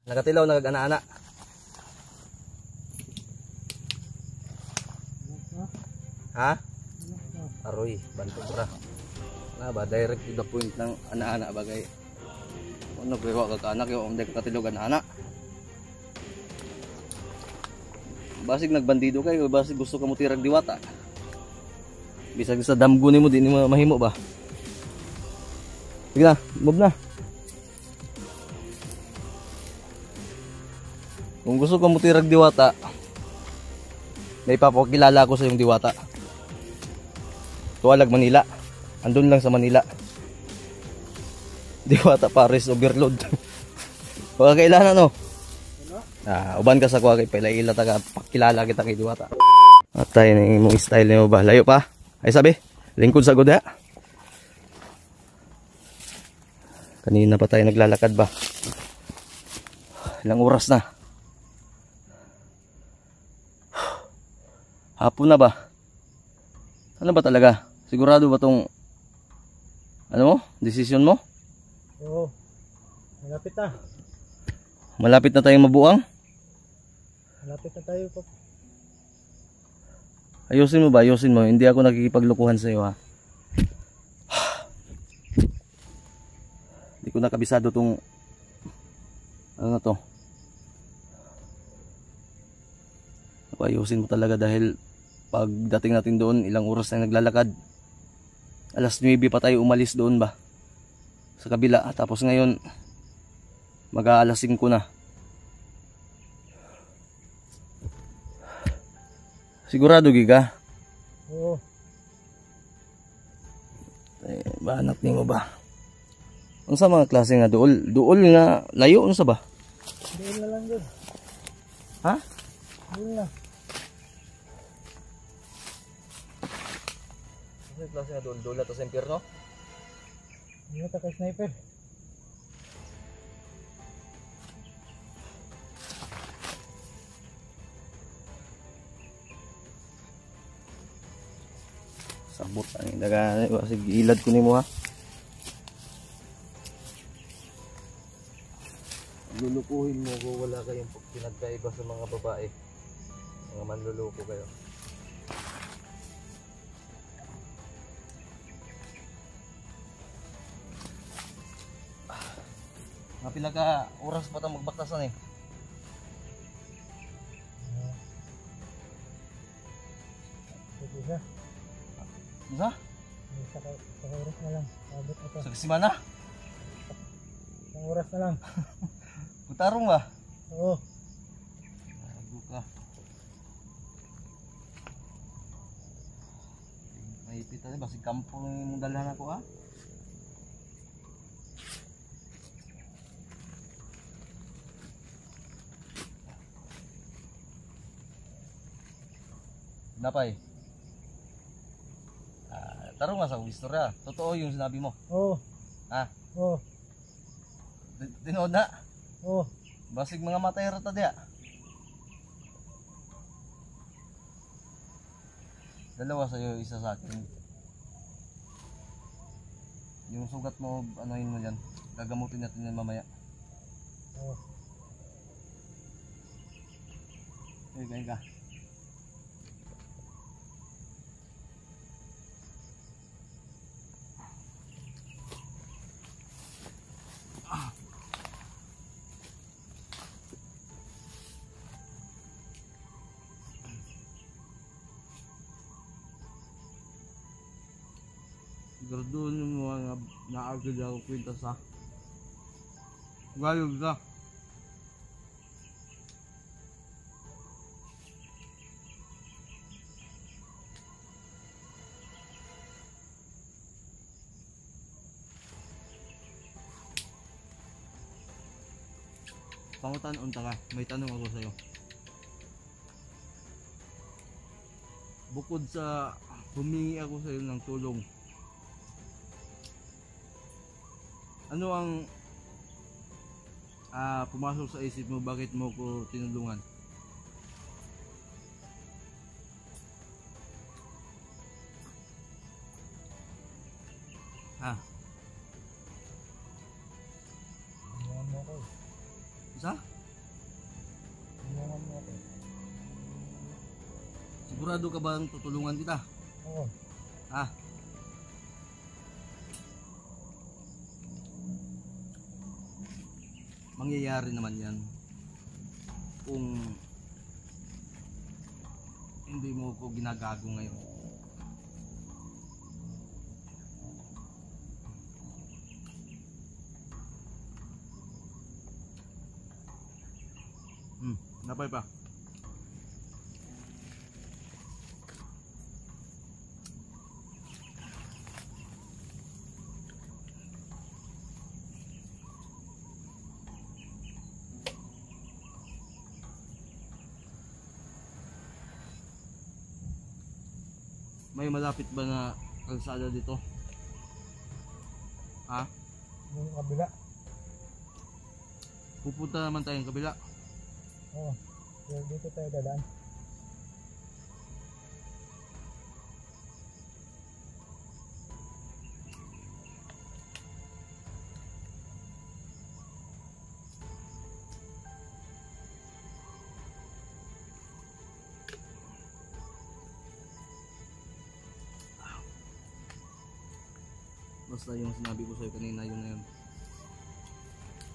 Nagatilaw, nagana-ana. Ha? Aroy, banto ra. Na ba direct to the point ng ana-ana bagay. Ano ba ka anak yo om katilaw ana-ana. Basig nagbandido kay, basig gusto ka mo tirag diwata. Bisag sa damgo nimo di nimo mahimo ba? Sige na, move na. Kung gusto ka mo tirag diwata, may papakilala ko sa yung diwata. Tuwalag Manila. Andun lang sa Manila. Diwata Paris overload. Wala kailangan no. Uban ka sa kuha kay pailaila taga pakilala kita kay diwata. Atay na imong style nimo ba? Layo pa. Ay sabi, lingkod sa goda. Kanina pa tayo naglalakad ba? Ilang oras na? Hapon na ba? Ano ba talaga? Sigurado ba tong ano mo? Decision mo? Oo. Malapit na. Malapit na tayong mabuang? Malapit na tayo po. Ayusin mo ba? Ayusin mo. Hindi ako nakikipaglukuhan sa iyo ha. Hindi ko nakabisado tong ano to. Ayusin mo talaga dahil pagdating natin doon, ilang oras na naglalakad. Alas 9 pa tayo umalis doon ba? Sa kabila. Tapos ngayon, mag-aalas 5 na. Sigurado giga? Oo. Bahanap niyo ba? Ano sa mga klase nga duol? Duol nga layo, ano sa ba? Doon na lang doon. Ha? Doon na. Ano klase nga duol? Duol na to sa impyerno? Hindi na kay sniper. Sabot ang daga kasi ilad ko nimo ha. Lulukuhin mo ko wala kayong pinagkaiba sa mga babae. Mga manluluko kayo. Mapila ka oras pa tayong magbaktasan eh. Isa. Isa? Sa oras na lang. Abot ito. Sa kasimana? Sa oras na lang. Putarong ba? Oo. Bago ka. Mahipit na basig kampo ng dalhan ako ha. Napay. Tarong nga sa istorya. Totoo yung sinabi mo. Oo. Ha? Oo. Tinood na. Oo. Basig mga matay rata diya. Dalawa sa'yo, isa sa akin. Yung sugat mo, anuhin mo yan. Gagamutin natin yan mamaya. Oo. Okay, ka. Siguro doon yung mga naagad ako kwenta sa gayog sa pangutan unta ka, may tanong ako sa'yo. Bukod sa humingi ako sa'yo ng tulong, ano ang pumasok sa isip mo, bakit mo ko tinulungan? Ha? Ano mo ko? Isa? Sigurado ka bang tutulungan kita? Oo. Ha? Mangyayari naman yan kung hindi mo ko ginagago ngayon. Napay pa. May malapit ba na kalsada dito? Ha? Yung kabila. Pupunta naman tayong kabila. Oo. Dito tayo dadaan. Basta yung sinabi ko sa'yo kanina, yun na yun.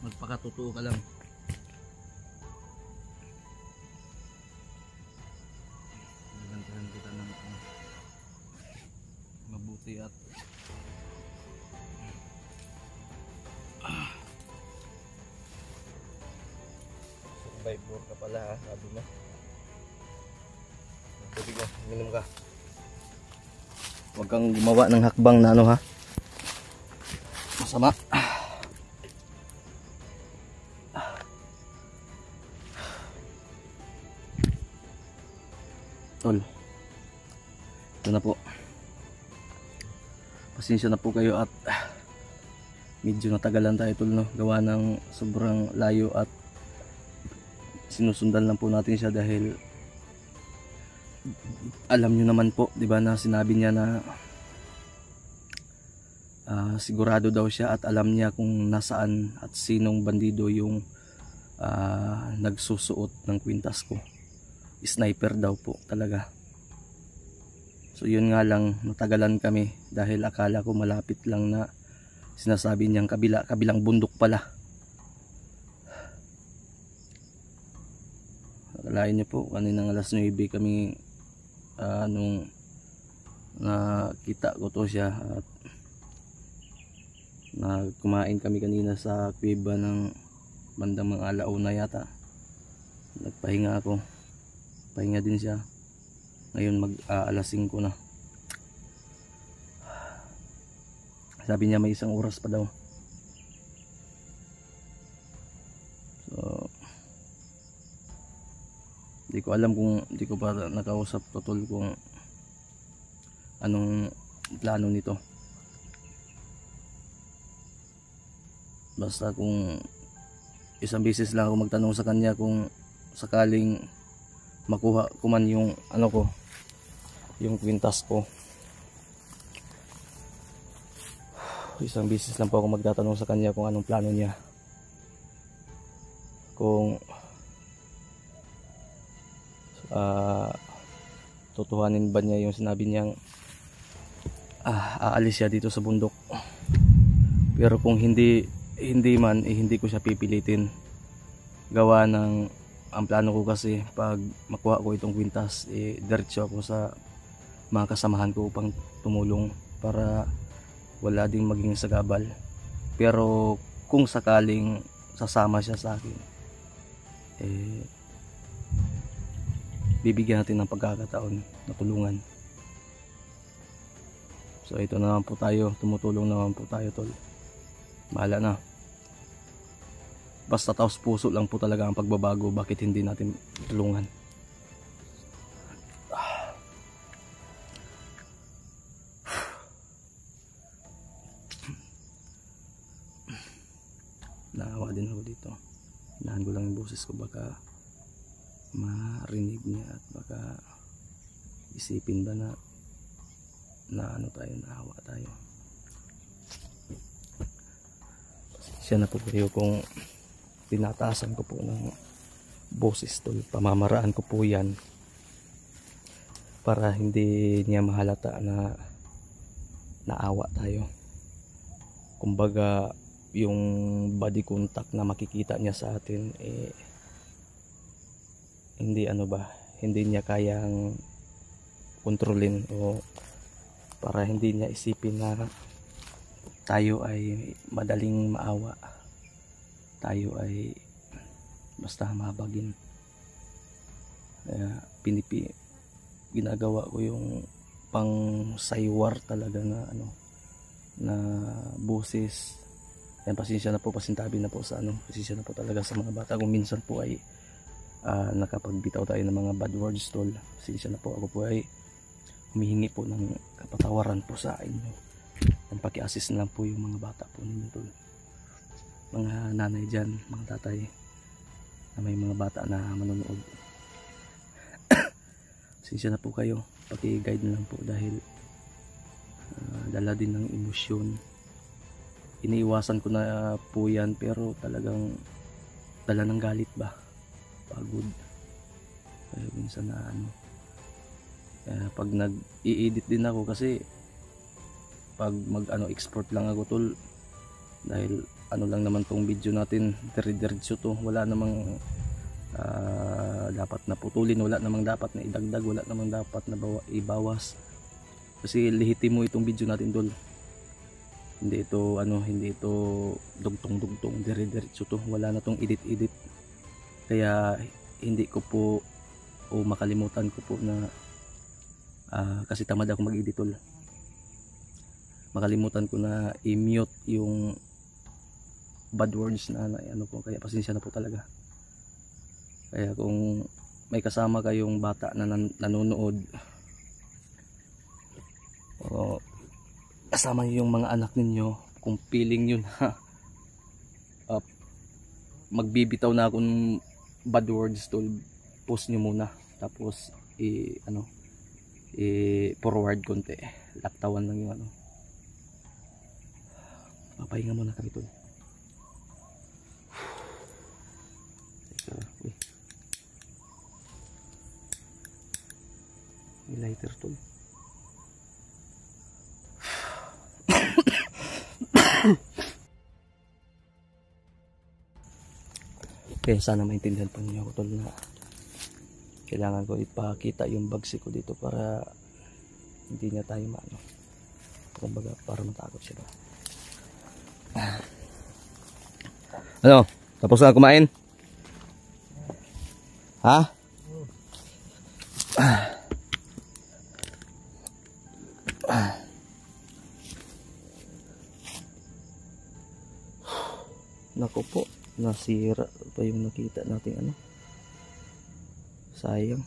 Magpakatotoo ka lang. Nagantahan kita ng mabuti at survivor ka pala, ha, sabi mo. Tubig ka, minum ka. Huwag kang gumawa ng hakbang na ano, ha. Masama. Tol, ito na po. Pasensya na po kayo at medyo natagalan tayo, tol, no? Gawa ng sobrang layo at sinusundan lang po natin siya dahil alam nyo naman po, di ba, na sinabi niya na sigurado daw siya at alam niya kung nasaan at sinong bandido yung nagsusuot ng kwintas ko. Sniper daw po talaga. So yun nga lang, natagalan kami dahil akala ko malapit lang na sinasabi niyang kabilang bundok pala. Akalain niyo po, kaninang alas 9 kami nung nakita ko to siya at kumain kami kanina sa kuweba ng bandang mga alauna yata. Nagpahinga ako. Pahinga din siya. Ngayon alas 5 na. Sabi niya may 1 oras pa daw. So hindi ko pa nakausap totoo kung anong plano nito. Basta kung isang beses lang ako magtanong sa kanya kung sakaling makuha ko man yung yung kwintas ko. Isang beses lang po ako magtatanong sa kanya kung anong plano niya. Kung tutuhanin ba niya yung sinabi niyang aalis siya dito sa bundok. Pero kung hindi man, hindi ko siya pipilitin. Gawa ng ang plano ko kasi pag makuha ko itong kwintas, diretso ako sa mga kasamahan ko upang tumulong para wala ding maging sagabal. Pero kung sakaling sasama siya sa akin, bibigyan natin ng pagkakataon na tulungan. So ito naman po tayo, tumutulong naman po tayo, tol. Bahala na. Basta taos puso lang po talaga ang pagbabago, bakit hindi natin tulungan? Naawa din ako dito. Hinahan ko lang yung boses ko, baka marinig niya at baka isipin ba na ano tayo, naawa tayo. Siya na po kayo kung tinataasan ko po ng boses, tol. Pamamaraan ko po yan para hindi niya mahalata na naawa tayo. Kumbaga yung body contact na makikita niya sa atin hindi hindi niya kayang kontrolin, o para hindi niya isipin na tayo ay madaling maawa, tayo ay basta mabagin. Kaya ginagawa ko yung pang saywar talaga na na boses. Yan, pasensya na po, pasintabi na po sa pasensya na po talaga sa mga bata kung minsan po ay nakapagbitaw tayo ng mga bad words tol. Pasensya na po, ako po ay humihingi po ng kapatawaran po sa inyo. Ang paki-assist na lang po yung mga bata po ninyo tol. Mga nanay dyan, mga tatay na may mga bata na manonood. Pasensya na po kayo, paki-guide na lang po dahil dala din ng emosyon. Iniiwasan ko na po yan, pero talagang dala ng galit ba, pagod. Kaya minsan na pag nag-i-edit din ako, kasi pag export lang ako tol, dahil lang naman tong video natin, dire-diretso to, wala namang dapat na putulin, wala namang dapat na idagdag, wala namang dapat na ibawas, kasi lehitimo itong video natin tol. Hindi ito dugtong-dugtong, dire-diretso to, wala na tong edit-edit. Kaya hindi ko po, o makalimutan ko po na kasi tamad ako mag-edit tol. Makalimutan ko na i-mute yung bad words na po, kaya pasensya na po talaga. Kaya kung may kasama kayong bata na nanonood, o kasama nyo yung mga anak ninyo, kung feeling nyo na magbibitaw na akong bad words tol, post nyo muna, tapos forward konti, laktawan lang yung papahinga muna kami tol. May lighter tol. Okay, sana maintindihan po niyo ako tol na kailangan ko ipakita yung bagsi ko dito para hindi niya tayo kumbaga para matakot siya ba. Tapos na kumain? Ha? Nako po, nasira pa yung nakita nating sayang.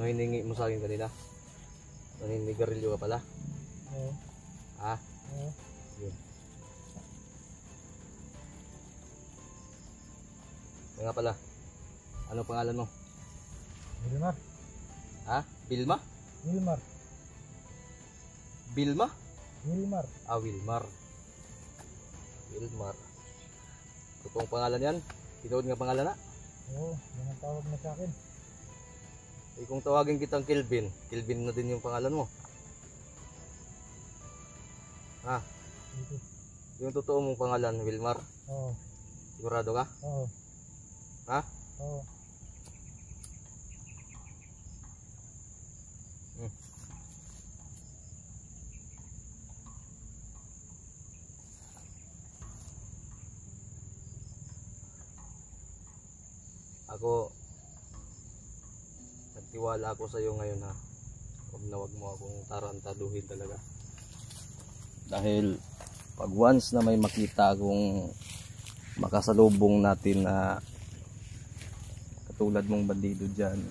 Hiningi mo sa akin kanina? Naninigarilyo ka pala? Oo. Ha? Oo. Yun. Nga pala, ano pangalan mo? Wilmar. Ha? Bilma? Wilmar. Bilma? Wilmar. Ah, Wilmar. Wilmar. Totoong pangalan yan? Tinood nga pangalan na? Oo, yan ang tawag na sa akin. Kung tawagin kitang Kelvin, Kelvin na din yung pangalan mo. Ha? Dito. Yung totoo mong pangalan, Wilmar? Oo. Sigurado ka? Oo. Ha? Oo. Ako, nagtiwala ako sa iyo ngayon ha. Huwag na huwag mo akong tarantaduhin talaga. Dahil pag once na may makita akong makasalubong natin na katulad mong bandido dyan,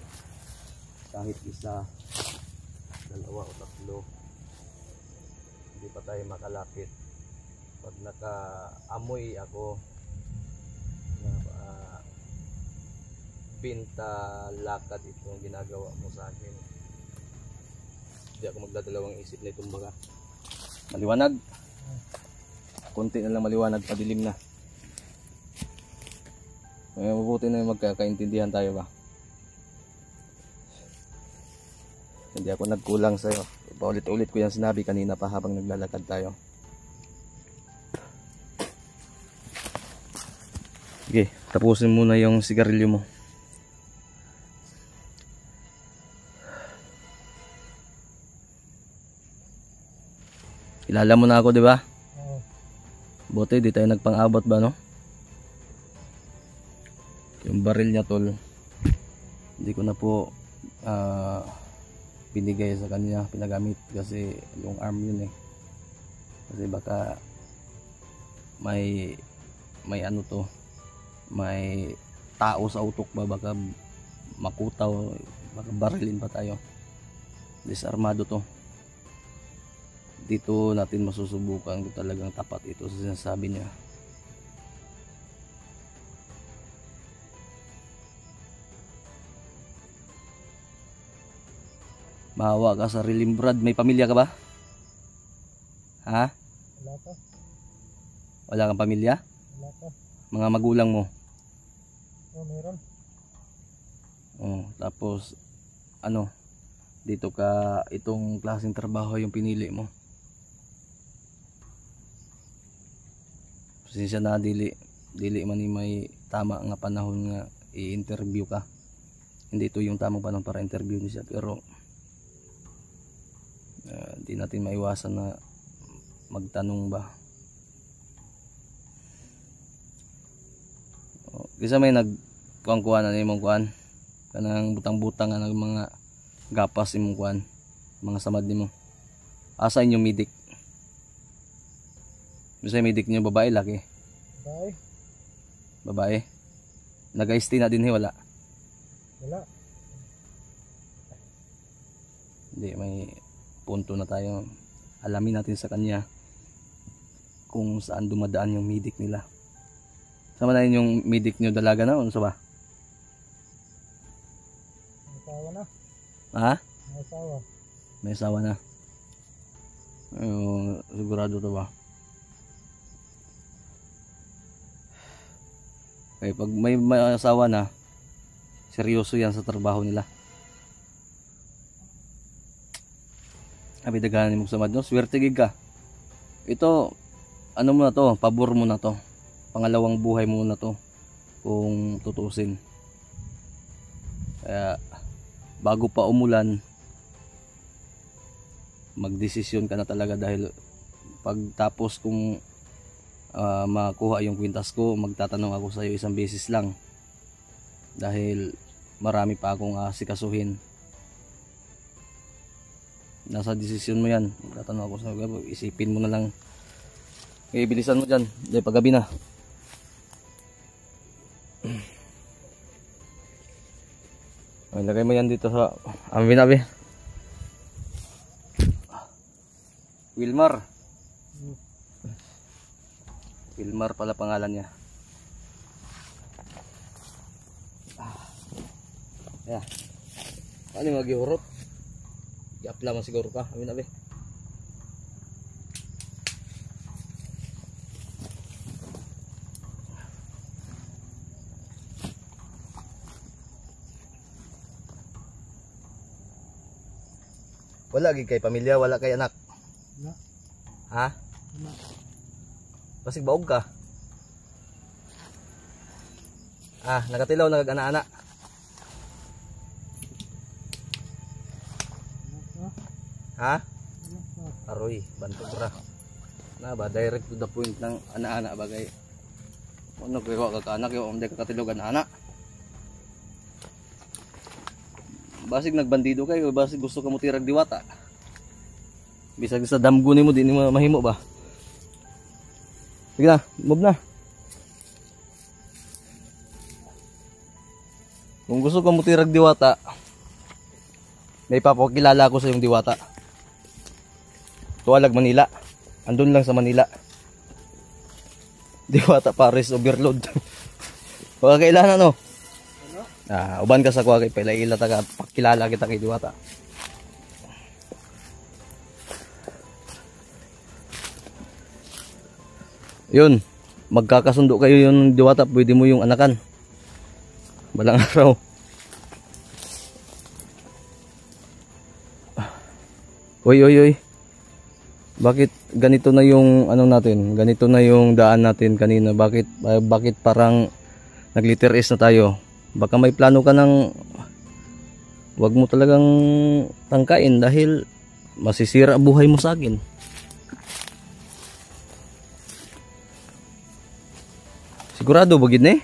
kahit isa, dalawa o tatlo, hindi pa tayo makalapit. Pag nakaamoy ako na pinta lakad itong ginagawa mo sa akin, hindi ako magdadalawang isip na itong baga. Maliwanag? konti na lang maliwanag, padilim na. Mabuti na yung magkakaintindihan tayo ba. Hindi ako nagkulang sa'yo. Paulit-ulit ko yung sinabi kanina pa habang naglalakad tayo. Okay, tapusin muna yung sigarilyo mo. Kilala mo na ako, di ba? Oo. Buti, di tayo nagpang-abot ba, no? Yung baril niya, tol. Hindi ko na po binigay sa kanya, pinagamit kasi long arm yun eh. Kasi baka may ano to, may tao sa utok ba, baka makutaw, baka barilin pa tayo. Disarmado to. Dito natin masusubukan kung talagang tapat ito sa sinasabi niya. Bawa ka sa Brad. May pamilya ka ba? Ha? Wala pa. Wala kang pamilya? Wala pa. Mga magulang mo? Oo, meron. Tapos ano? Dito ka, itong klaseng trabaho yung pinili mo. Pasensya na, dili man ni may tama nga panahon nga i-interview ka. Hindi ito yung tamang panahon para interview niya, pero di natin maiwasan na magtanong ba. Kasi may nagkuhan-kuhan na imong kuhan kanang butang-butang ng mga gapas imong kuhan, mga samad nimo. Asa inyong midik? Bisa midik niyo babae, laki? Bye. Babae. Nag-stay na din wala. Wala. Hindi, may punto na tayo. Alamin natin sa kanya kung saan dumadaan yung midik nila. Sama na yung midik nyo, dalaga na, unsa ba? May asawa na. Ha? May asawa. May asawa na. Sigurado to ba? Okay, pag may asawa na, seryoso yan sa trabaho nila. Abi daghanan mo samad no, swerte gid ka. Ito ano mo na to, pabor mo na to. Pangalawang buhay mo na to kung tutuusin. Kaya bago pa umulan, magdesisyon ka na talaga dahil pagtapos kung makuha yung kwintas ko, magtatanong ako sa iyo isang beses lang. Dahil marami pa akong asikasuhin. Nasa desisyon mo yan. Tatanong ako sa iyo, isipin mo na lang. Okay, bilisan mo dyan. Dahil paggabi na. Okay, lagay mo yan dito sa amin. Wilmar. Wilmar pala pangalan niya. Ya. Ano mag-iurot? I-apply mo siguro ka. Amin abi. Wala gid kay pamilya, wala kay anak. Wala. Ha? Wala. Basig baog ka. Nagatilaw nagag-ana-ana. Ha? Aroy, bantog ra. Na ba direct to the point ng ana-ana bagay. Ano kaya ka anak yo umday ka katilog ana-ana. Basig nagbandido kay, basig gusto ka mo tirag diwata. Bisag sa damgo nimo di nimo mahimo ba? Sige na, move na. Kung gusto ka mo tirag diwata, may papakilala ko sa yung diwata. Tuwalag Manila. Andun lang sa Manila. Diwata Paris Overload. Baka kailangan no? Uban ka sa kuha kay paila taga pakilala kita kay diwata. Yun, magkakasundo kayo yung Diwata, pwede mo yung anakan. Balang araw. Oy. Bakit ganito na yung ano natin? Ganito na yung daan natin kanina. Bakit parang nagliter S na tayo? Baka may plano ka ng wag mo talagang tangkain dahil masisira buhay mo sa akin. Sigurado bagid na eh.